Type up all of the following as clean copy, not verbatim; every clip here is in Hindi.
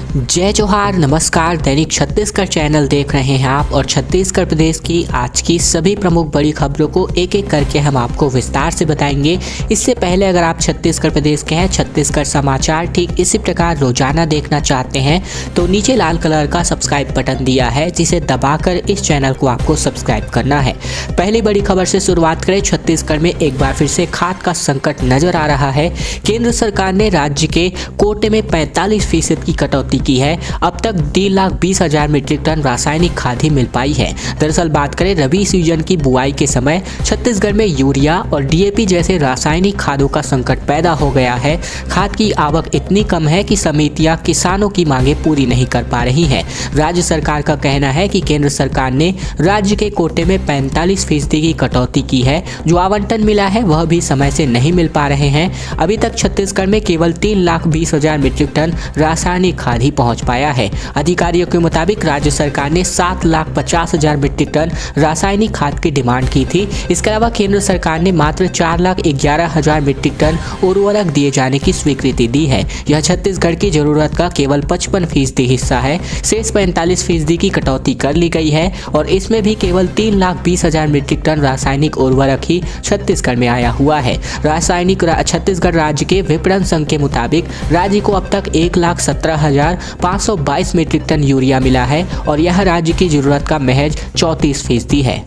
जय जोहार, नमस्कार। दैनिक छत्तीसगढ़ चैनल देख रहे हैं आप और छत्तीसगढ़ प्रदेश की आज की सभी प्रमुख बड़ी खबरों को एक एक करके हम आपको विस्तार से बताएंगे। इससे पहले अगर आप छत्तीसगढ़ प्रदेश के हैं, छत्तीसगढ़ समाचार ठीक इसी प्रकार रोजाना देखना चाहते हैं तो नीचे लाल कलर का सब्सक्राइब बटन दिया है, जिसे दबाकर इस चैनल को आपको सब्सक्राइब करना है। पहली बड़ी खबर से शुरुआत करें। छत्तीसगढ़ में एक बार फिर से खाद का संकट नजर आ रहा है। केंद्र सरकार ने राज्य के कोटे में 45% की कटौती की है। अब तक 3,20,000 मीट्रिक टन रासायनिक खाद ही मिल पाई है। दरअसल बात करें रबी सीजन की बुआई के समय छत्तीसगढ़ में यूरिया और डीएपी जैसे रासायनिक खादों का संकट पैदा हो गया है। खाद की आवक इतनी कम है कि समितियां किसानों की मांगे पूरी नहीं कर पा रही हैं। राज्य सरकार का कहना है कि केंद्र सरकार ने राज्य के कोटे में 45% की कटौती की है। जो आवंटन मिला है वह भी समय से नहीं मिल पा रहे हैं। अभी तक छत्तीसगढ़ में केवल 3,20,000 मीट्रिक टन रासायनिक खाद ही पहुंच पाया है। अधिकारियों के मुताबिक राज्य सरकार ने 7,50,000 मीट्रिक टन रासायनिक खाद की डिमांड की थी। इसके अलावा केंद्र सरकार ने मात्र 4,11,000 मीट्रिक टन उर्वरक दिए जाने की स्वीकृति दी है। यह छत्तीसगढ़ की जरूरत का केवल 55% हिस्सा है। शेष 45% की कटौती कर ली गई है और इसमें भी केवल 3,20,000 मीट्रिक टन रासायनिक उर्वरक ही छत्तीसगढ़ में आया हुआ है। रासायनिक छत्तीसगढ़ राज्य के विपणन संघ के मुताबिक राज्य को अब तक 1,17,522 मीट्रिक टन यूरिया मिला है और यह राज्य की जरूरत का महज 34% है।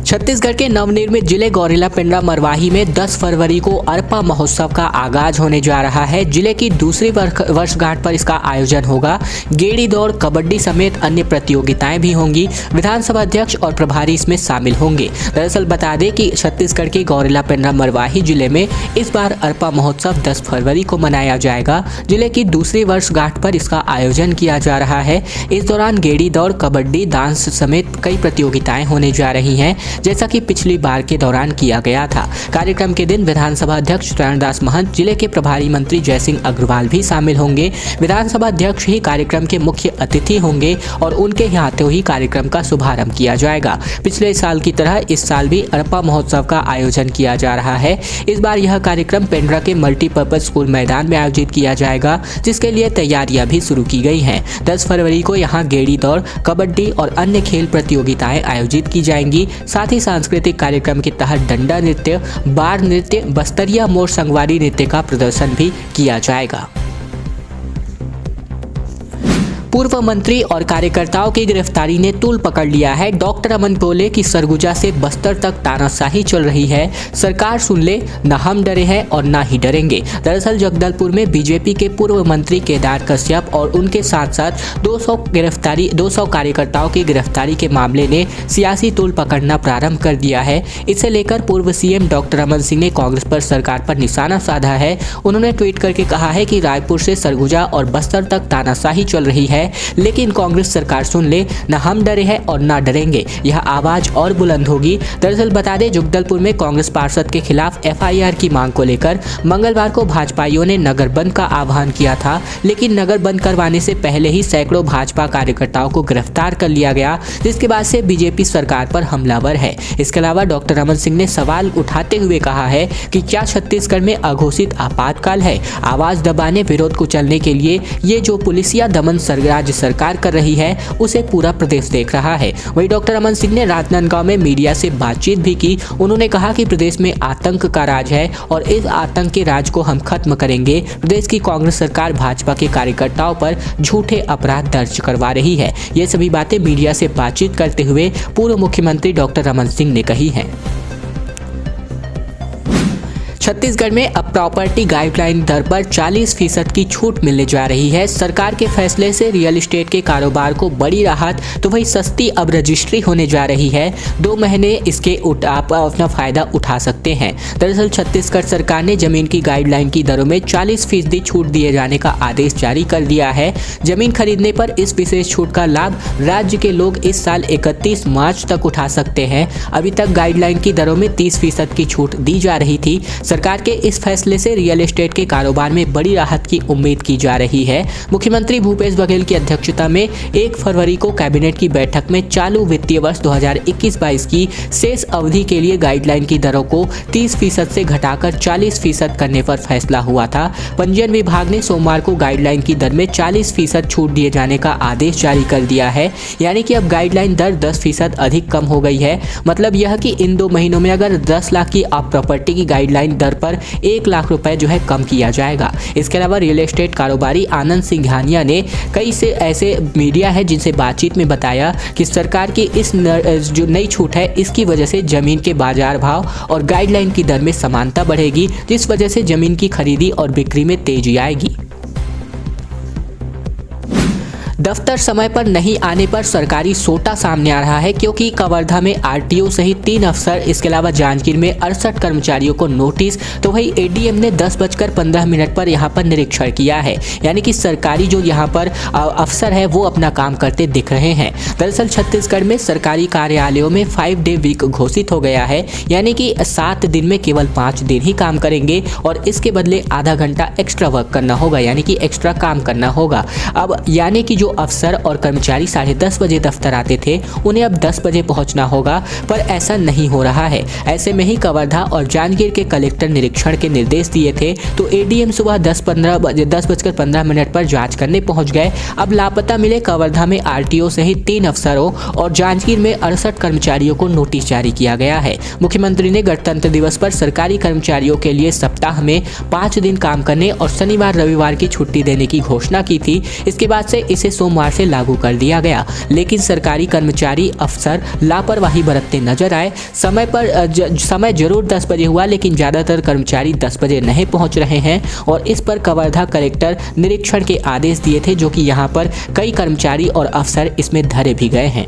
छत्तीसगढ़ के नवनिर्मित जिले गौरेला पेंड्रा मरवाही में 10 फरवरी को अरपा महोत्सव का आगाज होने जा रहा है। जिले की दूसरी वर्षगांठ पर इसका आयोजन होगा। गेड़ी दौड़, कबड्डी समेत अन्य प्रतियोगिताएं भी होंगी। विधानसभा अध्यक्ष और प्रभारी इसमें शामिल होंगे। दरअसल बता दें कि छत्तीसगढ़ के गौरेला पेंड्रा मरवाही जिले में इस बार अरपा महोत्सव 10 फरवरी को मनाया जाएगा। जिले की दूसरी वर्षगांठ पर इसका आयोजन किया जा रहा है। इस दौरान गेड़ी दौड़, कबड्डी, डांस समेत कई प्रतियोगिताएं होने जा रही हैं, जैसा कि पिछली बार के दौरान किया गया था। कार्यक्रम के दिन विधानसभा अध्यक्ष चरणदास महंत, जिले के प्रभारी मंत्री जयसिंह अग्रवाल भी शामिल होंगे। विधानसभा अध्यक्ष ही कार्यक्रम के मुख्य अतिथि होंगे और उनके हाथों ही कार्यक्रम का शुभारंभ किया जाएगा। पिछले साल की तरह इस साल भी अरपा महोत्सव का आयोजन किया जा रहा है। इस बार यह कार्यक्रम पेंड्रा के मल्टीपर्पज स्कूल मैदान में आयोजित किया जाएगा, जिसके लिए तैयारियां भी शुरू की गई हैं। 10 फरवरी को यहाँ गेड़ी दौड़, कबड्डी और अन्य खेल प्रतियोगिताएं आयोजित की जाएंगी। साथ ही सांस्कृतिक कार्यक्रम के तहत डंडा नृत्य, बार नृत्य, बस्तरिया मोर संगवारी नृत्य का प्रदर्शन भी किया जाएगा। पूर्व मंत्री और कार्यकर्ताओं की गिरफ्तारी ने तूल पकड़ लिया है। डॉक्टर अमन बोले कि सरगुजा से बस्तर तक तानाशाही चल रही है। सरकार सुन ले, न हम डरे हैं और न ही डरेंगे। दरअसल जगदलपुर में बीजेपी के पूर्व मंत्री केदार कश्यप और उनके साथ साथ 200 कार्यकर्ताओं की गिरफ्तारी के मामले ने सियासी तूल पकड़ना प्रारंभ कर दिया है। इसे लेकर पूर्व सीएम डॉक्टर रमन सिंह ने कांग्रेस पर सरकार पर निशाना साधा है। उन्होंने ट्वीट करके कहा है कि रायपुर से सरगुजा और बस्तर तक तानाशाही चल रही है, लेकिन कांग्रेस सरकार सुन ले, न हम डरे हैं और न डरेंगे। यह आवाज और बुलंद होगी। दरअसल बता दें, जगदलपुर में कांग्रेस पार्षद के खिलाफ एफआईआर की मांग को लेकर मंगलवार को भाजपाइयों ने नगर बंद का आह्वान किया था, लेकिन नगर बंद करवाने से पहले ही सैकड़ों भाजपा कार्यकर्ताओं को गिरफ्तार कर लिया गया, जिसके बाद से बीजेपी सरकार पर हमलावर है। इसके अलावा डॉक्टर रमन सिंह ने सवाल उठाते हुए कहा है कि क्या छत्तीसगढ़ में अघोषित आपातकाल है? आवाज दबाने, विरोध कुचलने के लिए ये जो पुलिसिया दमन राज्य सरकार कर रही है, उसे पूरा प्रदेश देख रहा है। वहीं डॉक्टर रमन सिंह ने राजनांदगांव में मीडिया से बातचीत भी की। उन्होंने कहा कि प्रदेश में आतंक का राज है और इस आतंक के राज को हम खत्म करेंगे। प्रदेश की कांग्रेस सरकार भाजपा के कार्यकर्ताओं पर झूठे अपराध दर्ज करवा रही है। ये सभी बातें मीडिया से बातचीत करते हुए पूर्व मुख्यमंत्री डॉक्टर रमन सिंह ने कही हैं। छत्तीसगढ़ में अब प्रॉपर्टी गाइडलाइन दर पर 40% की छूट मिलने जा रही है। सरकार के फैसले से रियल एस्टेट के कारोबार को बड़ी राहत, तो वही सस्ती अब रजिस्ट्री होने जा रही है। 2 महीने इसके आप अपना फायदा उठा सकते हैं। दरअसल छत्तीसगढ़ सरकार ने जमीन की गाइडलाइन की दरों में 40% छूट दिए जाने का आदेश जारी कर दिया है। जमीन खरीदने पर इस विशेष छूट का लाभ राज्य के लोग इस साल 31 मार्च तक उठा सकते हैं। अभी तक गाइडलाइन की दरों में 30% की छूट दी जा रही थी। सरकार के इस फैसले से रियल एस्टेट के कारोबार में बड़ी राहत की उम्मीद की जा रही है। मुख्यमंत्री भूपेश बघेल की अध्यक्षता में 1 फरवरी को कैबिनेट की बैठक में चालू वित्तीय वर्ष 2021-22 की शेष अवधि के लिए गाइडलाइन की दरों को 30% से घटाकर 40% करने पर फैसला हुआ था। पंजीयन विभाग ने सोमवार को गाइडलाइन की दर में 40% छूट दिए जाने का आदेश जारी कर दिया है, यानी कि अब गाइडलाइन दर 10% अधिक कम हो गई है। मतलब यह कि इन 2 महीनों में अगर 10 लाख की आप प्रॉपर्टी की गाइडलाइन दर पर 1 लाख रुपए जो है कम किया जाएगा। इसके अलावा रियल एस्टेट कारोबारी आनंद सिंघानिया ने कई से ऐसे मीडिया है जिनसे बातचीत में बताया कि सरकार की इस जो नई छूट है इसकी वजह से जमीन के बाजार भाव और गाइडलाइन की दर में समानता बढ़ेगी, जिस वजह से जमीन की खरीदी और बिक्री में तेजी आएगी। दफ्तर समय पर नहीं आने पर सरकारी सोटा सामने आ रहा है, क्योंकि कवर्धा में आरटीओ सहित 3 अफसर, इसके अलावा जांजगीर में 68 कर्मचारियों को नोटिस, तो वही एडीएम ने 10:15 पर यहाँ पर निरीक्षण किया है। यानी कि सरकारी जो यहाँ पर अफसर है वो अपना काम करते दिख रहे हैं। दरअसल छत्तीसगढ़ में सरकारी कार्यालयों में 5 डे वीक घोषित हो गया है, यानी कि 7 दिन में केवल 5 दिन ही काम करेंगे और इसके बदले आधा घंटा एक्स्ट्रा वर्क करना होगा, यानी कि एक्स्ट्रा काम करना होगा। अब यानी कि जो अफसर और कर्मचारी 10:30 बजे दफ्तर आते थे उन्हें अब 10 बजे पहुंचना होगा, पर ऐसा नहीं हो रहा है। ऐसे में ही कवर्धा और जांजगीर के कलेक्टर निरीक्षण के निर्देश दिए थे, तो एडीएम सुबह 10:15 पर जांच करने पहुंच गए। अब लापता मिले कवर्धा में आरटीओ सहित 3 अफसरों और जांजगीर में 68 कर्मचारियों को नोटिस जारी किया गया है। मुख्यमंत्री ने गणतंत्र दिवस पर सरकारी कर्मचारियों के लिए सप्ताह में 5 दिन काम करने और शनिवार रविवार की छुट्टी देने की घोषणा की थी। इसके बाद से इसे सोमवार से लागू कर दिया गया, लेकिन सरकारी कर्मचारी अफसर लापरवाही बरतते नजर आए। समय जरूर 10 बजे हुआ, लेकिन ज्यादातर कर्मचारी 10 बजे नहीं पहुंच रहे हैं और इस पर कवर्धा कलेक्टर निरीक्षण के आदेश दिए थे, जो कि यहां पर कई कर्मचारी और अफसर इसमें धरे भी गए हैं।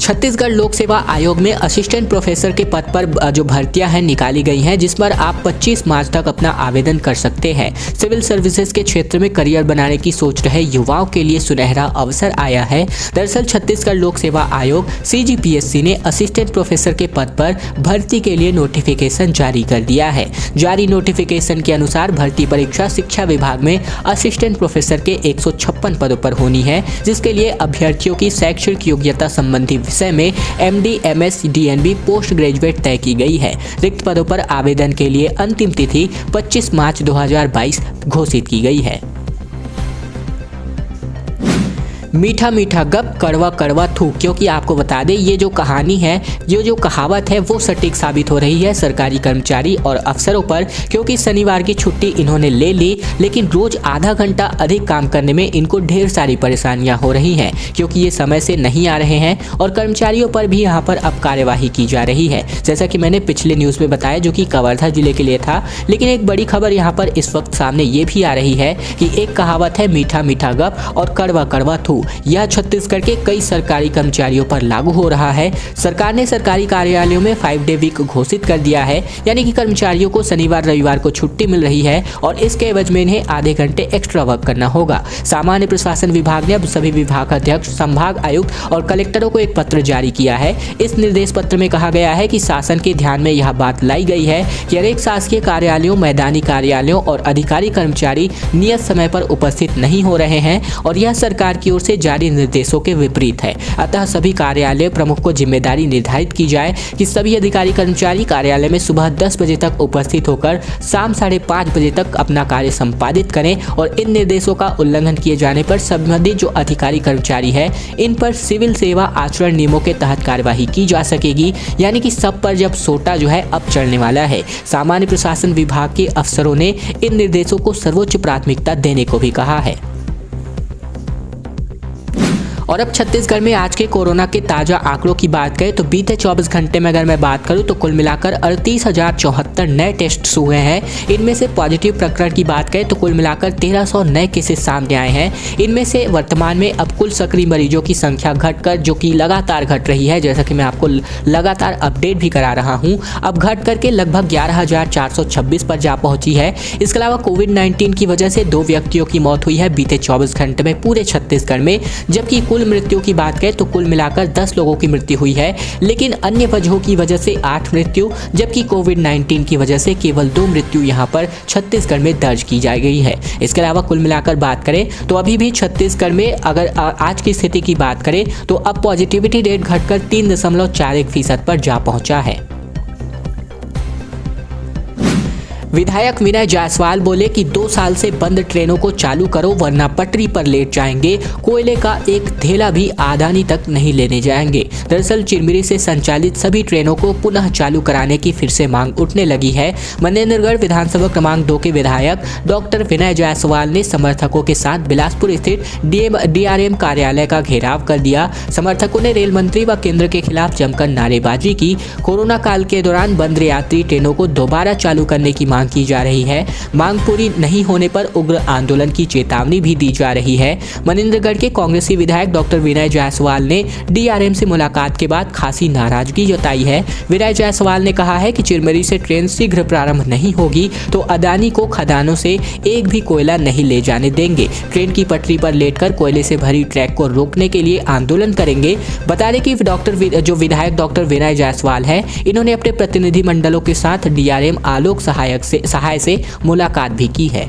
छत्तीसगढ़ लोक सेवा आयोग में असिस्टेंट प्रोफेसर के पद पर जो भर्तियां हैं निकाली गई हैं, जिस पर आप 25 मार्च तक अपना आवेदन कर सकते हैं। सिविल सर्विसेज के क्षेत्र में करियर बनाने की सोच रहे युवाओं के लिए सुनहरा अवसर आया है। दरअसल छत्तीसगढ़ लोक सेवा आयोग CGPSC ने असिस्टेंट प्रोफेसर के पद पर भर्ती के लिए नोटिफिकेशन जारी कर दिया है। जारी नोटिफिकेशन के अनुसार भर्ती परीक्षा शिक्षा विभाग में असिस्टेंट प्रोफेसर के 156 पदों पर होनी है, जिसके लिए अभ्यर्थियों की शैक्षणिक योग्यता संबंधी विषय में MD, MS, DNB post graduate तय की गई है। रिक्त पदों पर आवेदन के लिए अंतिम तिथि 25 मार्च 2022 घोषित की गई है। मीठा मीठा गप कड़वा कड़वा थूक, क्योंकि आपको बता दें ये जो कहानी है, ये जो कहावत है वो सटीक साबित हो रही है सरकारी कर्मचारी और अफसरों पर, क्योंकि शनिवार की छुट्टी इन्होंने ले ली, लेकिन रोज आधा घंटा अधिक काम करने में इनको ढेर सारी परेशानियां हो रही हैं, क्योंकि ये समय से नहीं आ रहे हैं और कर्मचारियों पर भी यहाँ पर अब कार्यवाही की जा रही है। जैसा कि मैंने पिछले न्यूज़ में बताया, जो कि कवर्धा जिले के लिए था, लेकिन एक बड़ी खबर यहाँ पर इस वक्त सामने ये भी आ रही है कि एक कहावत है मीठा मीठा गप और कड़वा कड़वा थूक, यह छत्तीसगढ़ के कई सरकारी कर्मचारियों पर लागू हो रहा है। सरकार ने सरकारी कार्यालयों में 5 डे वीक घोषित कर दिया है, यानी कि कर्मचारियों को शनिवार रविवार को छुट्टी मिल रही है और इसके एवज में इन्हें आधे घंटे एक्स्ट्रा वर्क करना होगा। सामान्य प्रशासन विभाग ने अब सभी विभागाध्यक्ष, संभाग आयुक्त और कलेक्टरों को एक पत्र जारी किया है। इस निर्देश पत्र में कहा गया है कि शासन के ध्यान में यह बात लाई गई है कि अनेक शासकीय कार्यालयों, मैदानी कार्यालयों और अधिकारी कर्मचारी नियत समय पर उपस्थित नहीं हो रहे हैं और यह सरकार की ओर से जारी निर्देशों के विपरीत है। अतः सभी कार्यालय प्रमुख को जिम्मेदारी निर्धारित की जाए कि सभी अधिकारी कर्मचारी कार्यालय में सुबह 10 बजे तक उपस्थित होकर शाम 5:30 बजे तक अपना कार्य संपादित करें और इन निर्देशों का उल्लंघन किए जाने पर संबंधित जो अधिकारी कर्मचारी है इन पर सिविल सेवा आचरण नियमों के तहत कार्यवाही की जा सकेगी। यानी कि सब पर जब सोटा जो है अब चढ़ने वाला है। सामान्य प्रशासन विभाग के अफसरों ने इन निर्देशों को सर्वोच्च प्राथमिकता देने को भी कहा है। और अब छत्तीसगढ़ में आज के कोरोना के ताज़ा आंकड़ों की बात करें तो बीते 24 घंटे में अगर मैं बात करूं तो कुल मिलाकर 38,074 नए टेस्ट हुए हैं। इनमें से पॉजिटिव प्रकरण की बात करें तो कुल मिलाकर 1300 नए केसेस सामने आए हैं। इनमें से वर्तमान में अब कुल सक्रिय मरीजों की संख्या घटकर, जो कि लगातार घट रही है, जैसा कि मैं आपको लगातार अपडेट भी करा रहा हूं, अब घट करके लगभग 11,426 पर जा पहुंची है। इसके अलावा कोविड-19 की वजह से 2 व्यक्तियों की मौत हुई है बीते 24 घंटे में पूरे छत्तीसगढ़ में, जबकि कुल कुल मृत्यु की बात करें तो कुल मिलाकर 10 लोगों की मृत्यु हुई है, लेकिन अन्य वजहों की वजह से 8 मृत्यु, जबकि कोविड-19 की वजह से केवल 2 मृत्यु यहां पर छत्तीसगढ़ में दर्ज की जा गई है। इसके अलावा कुल मिलाकर बात करें तो अभी भी छत्तीसगढ़ में अगर आज की स्थिति की बात करें तो अब पॉजिटिविटी रेट घटकर 3.41% पर जा पहुंचा है। विधायक विनय जायसवाल बोले कि 2 साल से बंद ट्रेनों को चालू करो वरना पटरी पर लेट जाएंगे। कोयले का एक थैला भी आदानी तक नहीं लेने जाएंगे। दरअसल चिरमिरी से संचालित सभी ट्रेनों को पुनः चालू कराने की फिर से मांग उठने लगी है। मनेन्द्रगढ़ विधानसभा क्रमांक 2 के विधायक डॉक्टर विनय जायसवाल ने समर्थकों के साथ बिलासपुर स्थित DRM कार्यालय का घेराव कर दिया। समर्थकों ने रेल मंत्री व केंद्र के खिलाफ जमकर नारेबाजी की। कोरोना काल के दौरान बंद यात्री ट्रेनों को दोबारा चालू करने की मांग की जा रही है। मांग पूरी नहीं होने पर उग्र आंदोलन की चेतावनी भी दी जा रही है। मनेन्द्रगढ़ के कांग्रेसी विधायक डॉक्टर विनय जायसवाल ने DRM से मुलाकात के बाद खासी नाराजगी जताई है। विनय जायसवाल ने कहा है कि चिरमिरी से ट्रेन शीघ्र प्रारंभ नहीं होगी तो अदानी को खदानों से एक भी कोयला नहीं ले जाने देंगे। ट्रेन की पटरी पर लेटकर कोयले से भरी ट्रैक को रोकने के लिए आंदोलन करेंगे। बता दें कि विधायक डॉक्टर विनय जायसवाल है, इन्होंने अपने प्रतिनिधिमंडलों के साथ DRM आलोक सहाय से मुलाकात भी की है।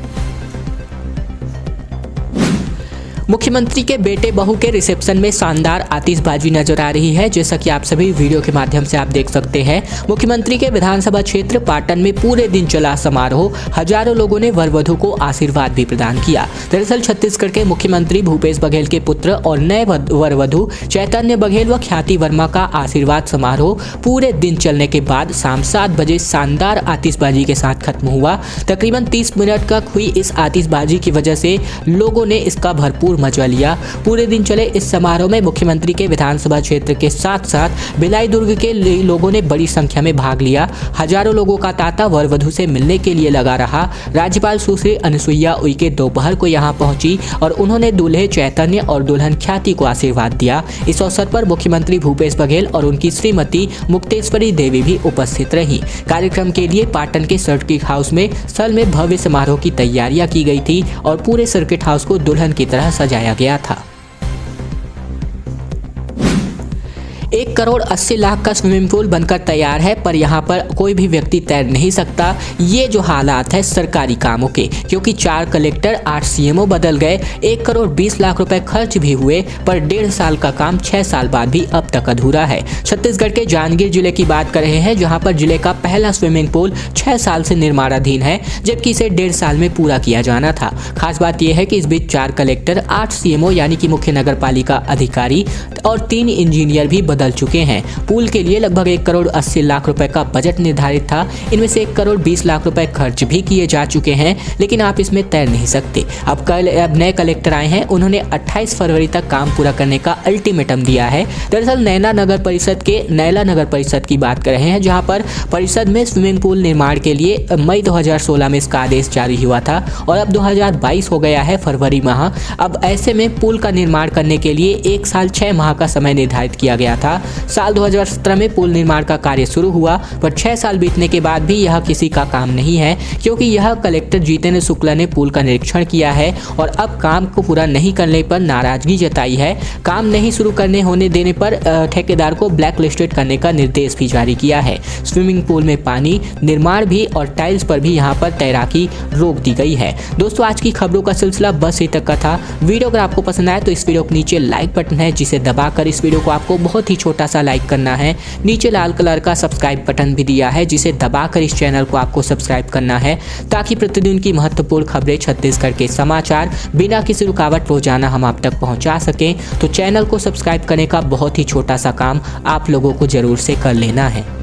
मुख्यमंत्री के बेटे बहू के रिसेप्शन में शानदार आतिशबाजी नजर आ रही है, जैसा कि आप सभी वीडियो के माध्यम से आप देख सकते हैं। मुख्यमंत्री के विधानसभा क्षेत्र पाटन में पूरे दिन चला समारोह। हजारों लोगों ने वर वधू को आशीर्वाद भी प्रदान किया। दरअसल छत्तीसगढ़ के मुख्यमंत्री भूपेश बघेल के पुत्र और नए वर वधू चैतन्य बघेल व ख्याति वर्मा का आशीर्वाद समारोह पूरे दिन चलने के बाद शाम 7 बजे शानदार आतिशबाजी के साथ खत्म हुआ। तकरीबन 30 मिनट तक हुई इस आतिशबाजी की वजह से लोगों ने इसका भरपूर मजा लिया। पूरे दिन चले इस समारोह में मुख्यमंत्री के विधानसभा क्षेत्र के साथ साथ भिलाई दुर्ग के लोगों ने बड़ी संख्या में भाग लिया। हजारों लोगों का तांता वर वधू से मिलने के लिए लगा रहा। राज्यपाल सुश्री अनुसुईया उइके दोपहर को यहां पहुंची और उन्होंने दूल्हे चैतन्य और दुल्हन ख्याति को आशीर्वाद दिया। इस अवसर पर मुख्यमंत्री भूपेश बघेल और उनकी श्रीमती मुक्तेश्वरी देवी भी उपस्थित रही। कार्यक्रम के लिए पाटन के सर्किट हाउस में स्थल में भव्य समारोह की तैयारियां की गई थी और पूरे सर्किट हाउस को दुल्हन की तरह सजाया गया था। 1 करोड़ 80 लाख का स्विमिंग पूल बनकर तैयार है, पर यहाँ पर कोई भी व्यक्ति तैर नहीं सकता। ये जो हालात है सरकारी कामों के, क्योंकि 4 कलेक्टर 8 CMO बदल गए। 1 करोड़ 20 लाख रुपए खर्च भी हुए, पर 1.5 साल का काम 6 साल बाद भी अब तक अधूरा है। छत्तीसगढ़ के जांजगीर जिले की बात कर रहे हैं, जहाँ पर जिले का पहला स्विमिंग पूल 6 साल से निर्माणाधीन है, जबकि इसे 1.5 साल में पूरा किया जाना था। खास बात यह है कि इस बीच 4 कलेक्टर, 8 CMO यानी कि मुख्य नगर पालिका अधिकारी और 3 इंजीनियर भी बदल चुके हैं। पूल के लिए लगभग 1 करोड़ 80 लाख रुपए का बजट निर्धारित था। इनमें से 1 करोड़ 20 लाख रुपए खर्च भी किए जा चुके हैं, लेकिन आप इसमें तैर नहीं सकते। अब नए कलेक्टर आए हैं, उन्होंने 28 फरवरी तक काम पूरा करने का अल्टीमेटम दिया है। दरअसल नैला नगर परिषद की बात कर रहे हैं, जहां पर परिषद में स्विमिंग पूल निर्माण के लिए मई 2016 में इसका आदेश जारी हुआ था और अब 2022 हो गया है, फरवरी माह। अब ऐसे में पुल का निर्माण करने के लिए 1 साल 6 माह का समय निर्धारित किया गया था। साल 2017 में पुल निर्माण का कार्य शुरू हुआ, पर 6 साल बीतने के बाद भी यह किसी का काम नहीं है, क्योंकि यह कलेक्टर जितेंद्र शुक्ला ने पुल का निरीक्षण किया है और अब काम को पूरा नहीं करने पर नाराजगी जताई है। काम नहीं शुरू करने होने देने पर ठेकेदार को ब्लैक लिस्टेड करने का निर्देश भी जारी किया है। स्विमिंग पूल में पानी, निर्माण भी और टाइल्स पर भी यहाँ पर तैराकी रोक दी गई है। दोस्तों, आज की खबरों का सिलसिला बस यहीं तक का था। वीडियो अगर आपको पसंद आए तो इस वीडियो के नीचे लाइक बटन है, जिसे दबाकर इस वीडियो को आपको बहुत ही छोटा सा लाइक करना है। नीचे लाल कलर का सब्सक्राइब बटन भी दिया है, जिसे दबाकर इस चैनल को आपको सब्सक्राइब करना है, ताकि प्रतिदिन की महत्वपूर्ण खबरें, छत्तीसगढ़ के समाचार बिना किसी रुकावट रोजाना हम आप तक पहुंचा सकें। तो चैनल को सब्सक्राइब करने का बहुत ही छोटा सा काम आप लोगों को जरूर से कर लेना है।